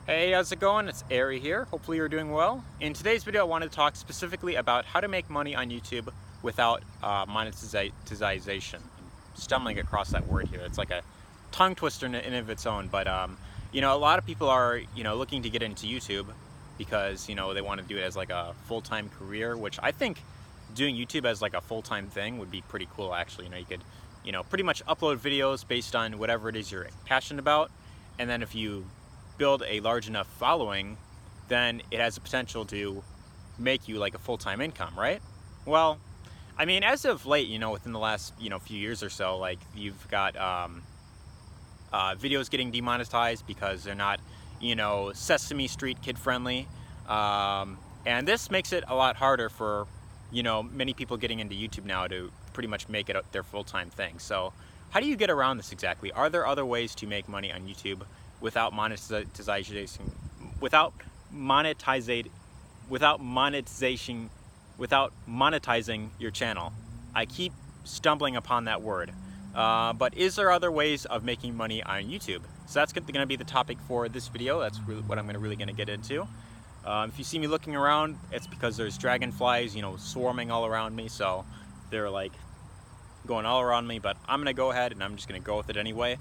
Hey, how's it going? It's Ari here. Hopefully you're doing well. In today's video, I wanted to talk specifically about how to make money on YouTube without monetization. I'm stumbling across that word here. It's like a tongue twister in of its own. But a lot of people are looking to get into YouTube because they want to do it as like a full-time career, which I think doing YouTube as like a full-time thing would be pretty cool. Actually, you could pretty much upload videos based on whatever it is you're passionate about, and then if you build a large enough following, then it has the potential to make you like a full-time income, right? Well, I mean, as of late, within the last, few years or so, like you've got videos getting demonetized because they're not, Sesame Street kid friendly. And this makes it a lot harder for, many people getting into YouTube now to pretty much make it their full-time thing. So how do you get around this exactly? Are there other ways to make money on YouTube without monetization, without monetizing your channel? I keep stumbling upon that word. But is there other ways of making money on YouTube? So that's going to be the topic for this video. That's really what I'm really going to get into. If you see me looking around, it's because there's dragonflies, swarming all around me. So they're like going all around me, but I'm going to go ahead and I'm just going to go with it anyway.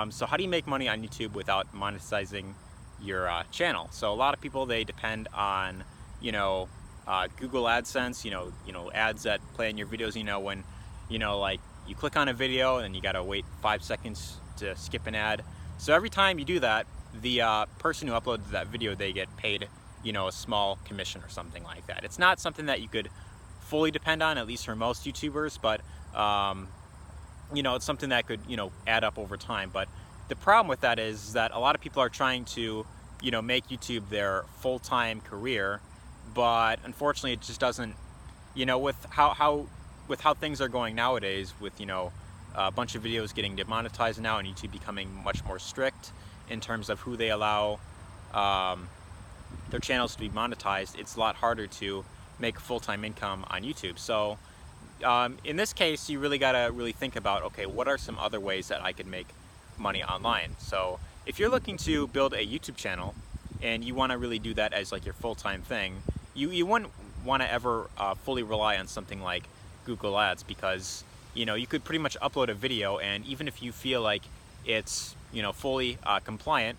So how do you make money on YouTube without monetizing your channel? So a lot of people, they depend on, Google AdSense, ads that play in your videos, when, like you click on a video and then you got to wait 5 seconds to skip an ad. So every time you do that, the person who uploaded that video, they get paid, a small commission or something like that. It's not something that you could fully depend on, at least for most YouTubers, but it's something that could, add up over time. But the problem with that is that a lot of people are trying to, make YouTube their full-time career, but unfortunately it just doesn't, with how things are going nowadays, with, a bunch of videos getting demonetized now and YouTube becoming much more strict in terms of who they allow their channels to be monetized. It's a lot harder to make full-time income on YouTube. So in this case, you really gotta think about, okay, what are some other ways that I could make money online? So if you're looking to build a YouTube channel and you want to really do that as like your full-time thing, you wouldn't want to ever fully rely on something like Google Ads, because you could pretty much upload a video, and even if you feel like it's fully compliant,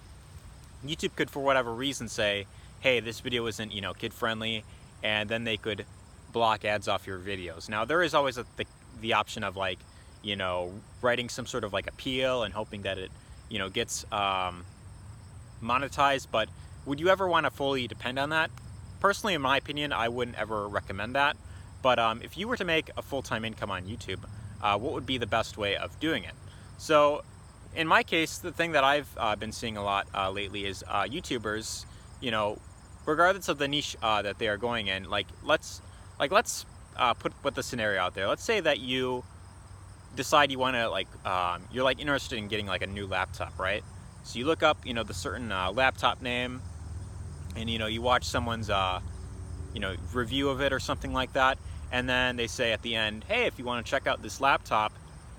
YouTube could for whatever reason say, hey, this video isn't kid friendly, and then they could block ads off your videos. Now there is always the option of like writing some sort of like appeal and hoping that it gets monetized, but would you ever want to fully depend on that? Personally, in my opinion, I wouldn't ever recommend that. But if you were to make a full-time income on YouTube, what would be the best way of doing it? So in my case, the thing that I've been seeing a lot lately is YouTubers, regardless of the niche that they are going in, let's put the scenario out there. Let's say that you decide you want to you're like interested in getting like a new laptop, right? So you look up the certain laptop name, and you watch someone's review of it or something like that, and then they say at the end, hey, if you want to check out this laptop,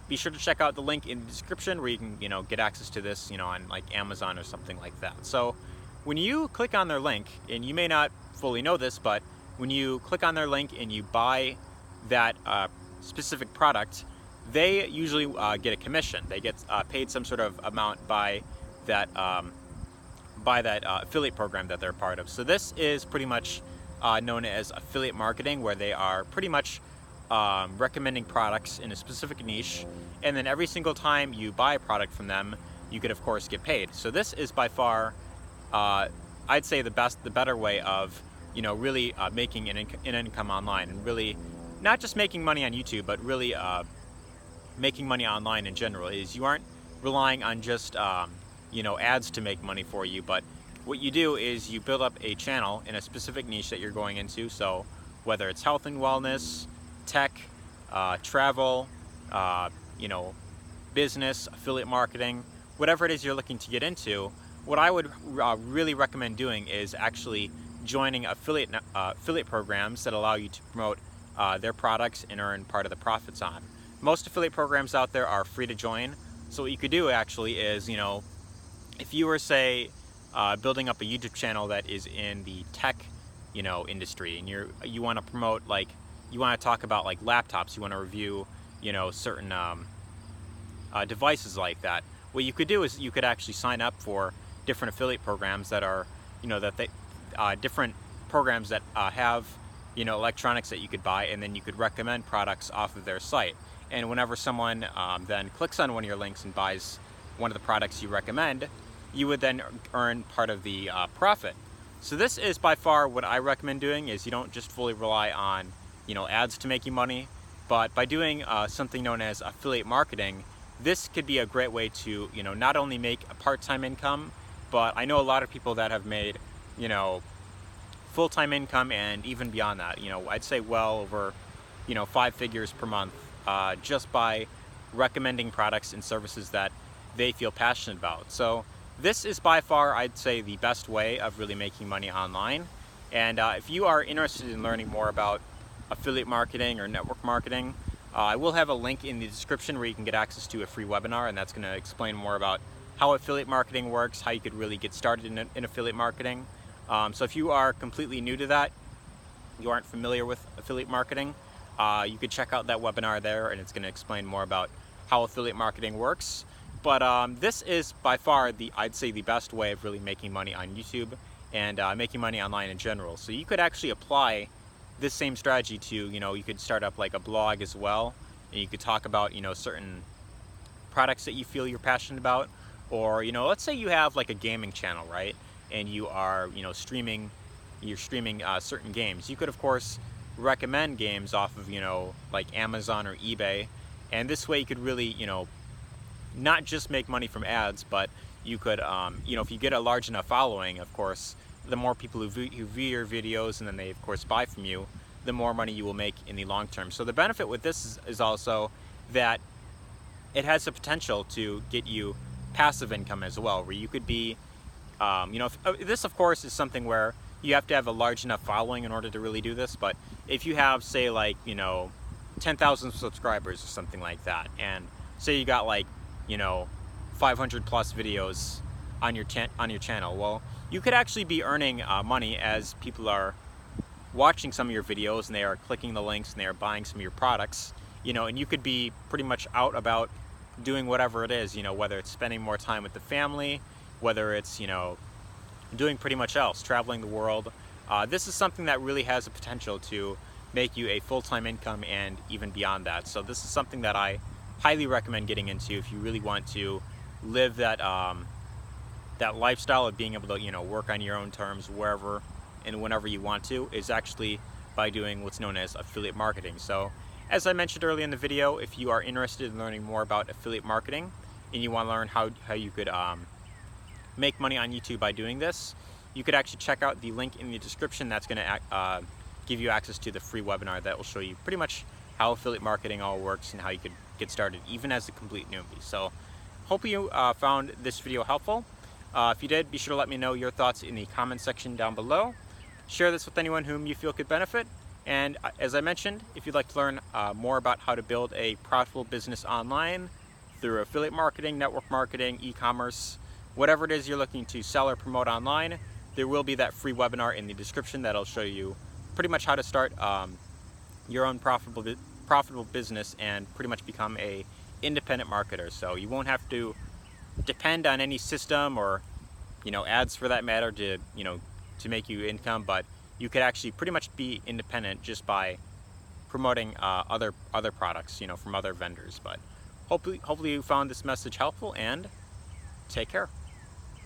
be sure to check out the link in the description where you can get access to this on like Amazon or something like that. So when you click on their link, and you may not fully know this, but when you click on their link and you buy that specific product, they usually get a commission. They get paid some sort of amount by that affiliate program that they're part of. So this is pretty much known as affiliate marketing, where they are pretty much recommending products in a specific niche, and then every single time you buy a product from them, you could of course get paid. So this is by far, I'd say, the better way of really making an income online, and really not just making money on YouTube, but really making money online in general. Is you aren't relying on just ads to make money for you, but what you do is you build up a channel in a specific niche that you're going into. So whether it's health and wellness, tech, travel, business, affiliate marketing, whatever it is you're looking to get into, what I would really recommend doing is actually joining affiliate programs that allow you to promote their products and earn part of the profits on. Most affiliate programs out there are free to join. So what you could do actually is, if you were, say, building up a YouTube channel that is in the tech, industry, and you want to promote, like, you want to talk about like laptops, you want to review, certain devices like that. What you could do is you could actually sign up for different affiliate programs that are, that they different programs that have, electronics that you could buy, and then you could recommend products off of their site. And whenever someone then clicks on one of your links and buys one of the products you recommend, you would then earn part of the profit. So this is by far what I recommend doing. Is you don't just fully rely on, ads to make you money, but by doing something known as affiliate marketing, this could be a great way to, not only make a part-time income, but I know a lot of people that have made, full-time income and even beyond that. I'd say well over, 5 figures per month, just by recommending products and services that they feel passionate about. So this is by far, I'd say, the best way of really making money online. And if you are interested in learning more about affiliate marketing or network marketing, I will have a link in the description where you can get access to a free webinar, and that's going to explain more about how affiliate marketing works, how you could really get started in affiliate marketing. So if you are completely new to that, you aren't familiar with affiliate marketing, you could check out that webinar there, and it's going to explain more about how affiliate marketing works. But this is by far I'd say the best way of really making money on YouTube and making money online in general. So you could actually apply this same strategy to, you could start up like a blog as well, and you could talk about, certain products that you feel you're passionate about. Or, let's say you have like a gaming channel, right? And you are, streaming certain games. You could, of course, recommend games off of, like Amazon or eBay. And this way you could really, not just make money from ads, but you could, if you get a large enough following, of course, the more people who view your videos and then they, of course, buy from you, the more money you will make in the long term. So the benefit with this is also that it has the potential to get you passive income as well, where you could be, this, of course, is something where you have to have a large enough following in order to really do this. But if you have, say, like, 10,000 subscribers or something like that, and say you got like, 500 plus videos on your channel, well, you could actually be earning money as people are watching some of your videos and they are clicking the links and they are buying some of your products, and you could be pretty much out about doing whatever it is, whether it's spending more time with the family, whether it's, doing pretty much else, traveling the world. This is something that really has the potential to make you a full-time income and even beyond that. So this is something that I highly recommend getting into if you really want to live that that lifestyle of being able to, work on your own terms wherever and whenever you want to, is actually by doing what's known as affiliate marketing. So as I mentioned earlier in the video, if you are interested in learning more about affiliate marketing and you want to learn how you could make money on YouTube by doing this, you could actually check out the link in the description. That's going to give you access to the free webinar that will show you pretty much how affiliate marketing all works and how you could get started even as a complete newbie. So hope you found this video helpful. If you did, be sure to let me know your thoughts in the comment section down below. Share this with anyone whom you feel could benefit. And as I mentioned, if you'd like to learn more about how to build a profitable business online through affiliate marketing, network marketing, e-commerce, whatever it is you're looking to sell or promote online, there will be that free webinar in the description that'll show you pretty much how to start your own profitable business and pretty much become a independent marketer. So you won't have to depend on any system or, ads for that matter to, to make you income, but you could actually pretty much be independent just by promoting other products, from other vendors. But hopefully you found this message helpful, and take care.